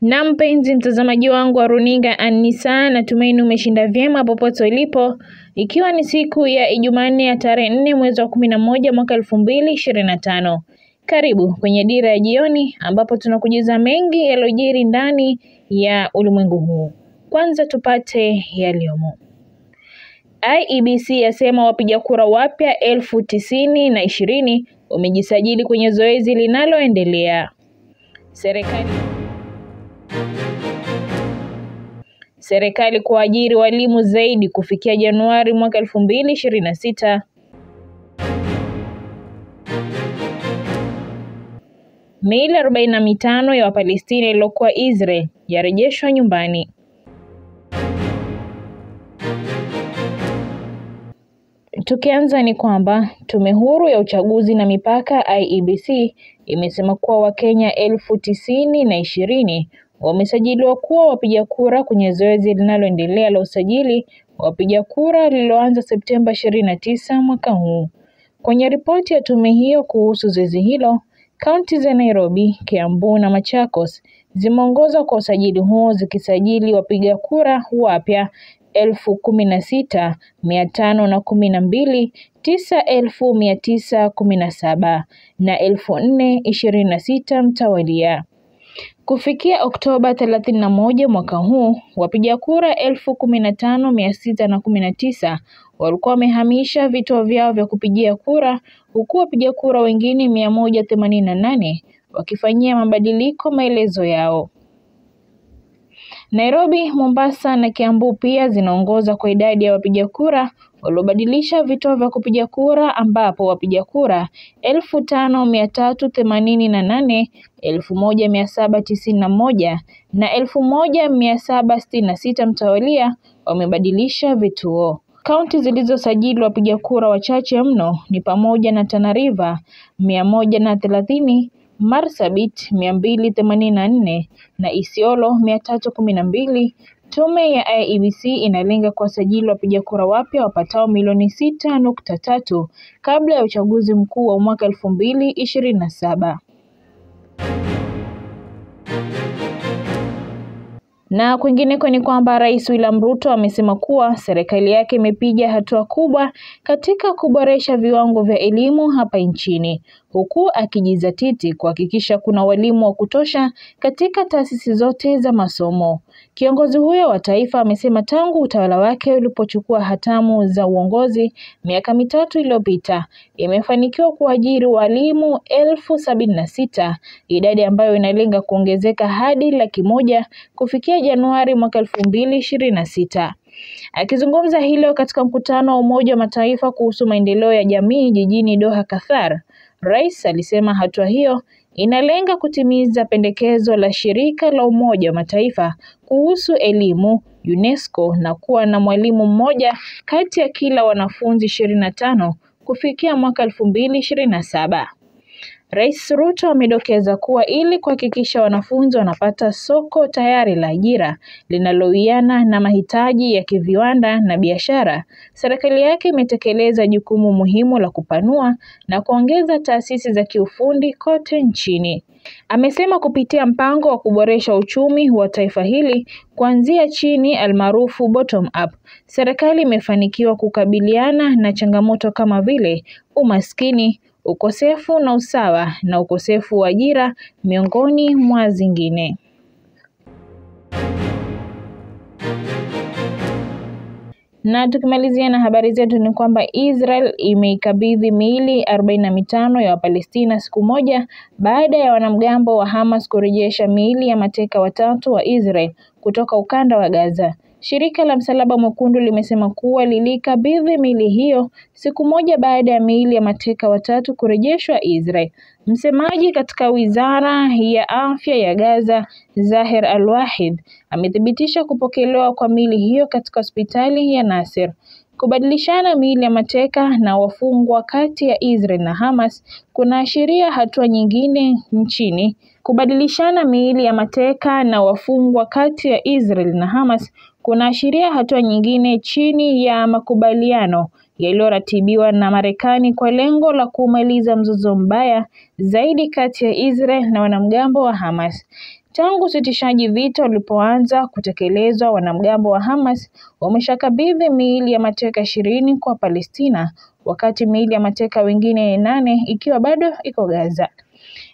Na mpenzi mtazamaji wangu wa runinga An-Nisaa, natumaini umeshinda vyema popote ulipo, ikiwa ni siku ya Ijumanne ya tarehe 4 mwezi wa 11 mwaka 2025. Karibu kwenye Dira ya Jioni ambapo tunakujuza mengi yaliyojiri ndani ya ulimwengu huu. Kwanza tupate yaliyomo. IEBC yasema wapiga kura wapya 10,020 wamejisajili kwenye zoezi linaloendelea. Serikali kuajiri walimu zaidi kufikia Januari mwaka 2026. Miili 45 ya Wapalestina iliyokuwa Israel yarejeshwa nyumbani. Tukianza ni kwamba Tume Huru ya Uchaguzi na Mipaka IEBC imesema kuwa Wakenya 10,020 wamesajiliwa kuwa wapiga kura kwenye zoezi linaloendelea la usajili wapiga kura lililoanza Septemba 29 mwaka huu. Kwenye ripoti ya tume hiyo kuhusu zoezi hilo, kaunti za Nairobi, Kiambu na Machakos zimeongoza kwa usajili huo zikisajili wapiga kura wapya 16,512, 9,917 na 4,026 mtawalia. Kufikia Oktoba 31 mwaka huu, wapiga kura 15,619 walikuwa wamehamisha vituo vyao vya kupigia kura, huku wapiga kura wengine 188 wakifanyia mabadiliko maelezo yao. Nairobi, Mombasa na Kiambu pia zinaongoza kwa idadi ya wapiga kura waliobadilisha vituo vya kupiga kura, ambapo wapiga kura 5,388, 1,791 na 1,766 mtawalia wamebadilisha vituo. Kaunti zilizosajili wapiga kura wachache mno ni pamoja na Tana River 130, Marsabit 284 na Isiolo 312. Tume ya IEBC inalenga kuwasajili wapiga kura wapya wapatao milioni 6.3 kabla ya uchaguzi mkuu wa mwaka 2027. Na kwingineko ni kwamba Rais William Ruto amesema kuwa serikali yake imepiga hatua kubwa katika kuboresha viwango vya elimu hapa nchini, huku akijizatiti kuhakikisha kuna walimu wa kutosha katika taasisi zote za masomo. Kiongozi huyo wa taifa amesema tangu utawala wake ulipochukua hatamu za uongozi miaka 3 iliyopita, imefanikiwa kuajiri walimu 76,000, idadi ambayo inalenga kuongezeka hadi 100,000 kufikia Januari mwaka 2026. Akizungumza hilo katika mkutano wa Umoja wa Mataifa kuhusu maendeleo ya jamii jijini Doha, Qatar, Rais alisema hatua hiyo inalenga kutimiza pendekezo la shirika la Umoja wa Mataifa kuhusu elimu UNESCO na kuwa na mwalimu mmoja kati ya kila wanafunzi 25 kufikia mwaka 2027. Rais Ruto amedokeza kuwa ili kuhakikisha wanafunzi wanapata soko tayari la ajira linalowiana na mahitaji ya kiviwanda na biashara, serikali yake imetekeleza jukumu muhimu la kupanua na kuongeza taasisi za kiufundi kote nchini. Amesema kupitia mpango wa kuboresha uchumi wa taifa hili kuanzia chini almaarufu bottom up, serikali imefanikiwa kukabiliana na changamoto kama vile umaskini, ukosefu na usawa na ukosefu wa ajira miongoni mwa zingine. Na tukimalizia na habari zetu ni kwamba Israel imeikabidhi miili 45 ya Wapalestina siku moja baada ya wanamgambo wa Hamas kurejesha miili ya mateka 3 wa Israel kutoka ukanda wa Gaza. Shirika la Msalaba Mwekundu limesema kuwa lilikabidhi miili hiyo siku moja baada ya miili ya mateka 3 kurejeshwa Israel. Msemaji katika Wizara ya Afya ya Gaza, Zaher Al-Wahid, amethibitisha kupokelewa kwa miili hiyo katika hospitali ya Nasser. Kubadilishana miili ya mateka na wafungwa kati ya Israel na Hamas kunaashiria hatua nyingine nchini. Kubadilishana miili ya mateka na wafungwa kati ya Israel na Hamas kunaashiria hatua nyingine chini ya makubaliano yaliyoratibiwa na Marekani kwa lengo la kumaliza mzozo mbaya zaidi kati ya Israel na wanamgambo wa Hamas. Tangu usitishaji vita ulipoanza kutekelezwa, wanamgambo wa Hamas wameshakabidhi miili ya mateka 20 kwa Palestina, wakati miili ya mateka wengine 8 ikiwa bado iko Gaza.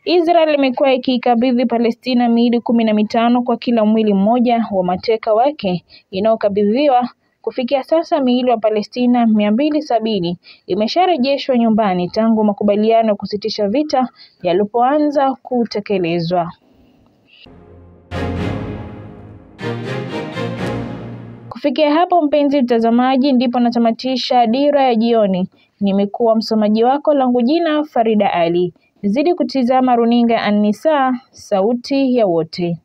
Israel imekuwa ikikabidhi Palestina miili 15 kwa kila mwili mmoja wa mateka wake inaokabidhiwa. Kufikia sasa miili wa Palestina 270 imesharejeshwa nyumbani tangu makubaliano ya kusitisha vita yalipoanza kutekelezwa. Kufikia hapo, mpenzi mtazamaji, ndipo natamatisha Dira ya Jioni. Nimekuwa msomaji wako, langu jina Farida Ali. Zidi kutizama runinga An-Nisaa, sauti ya wote.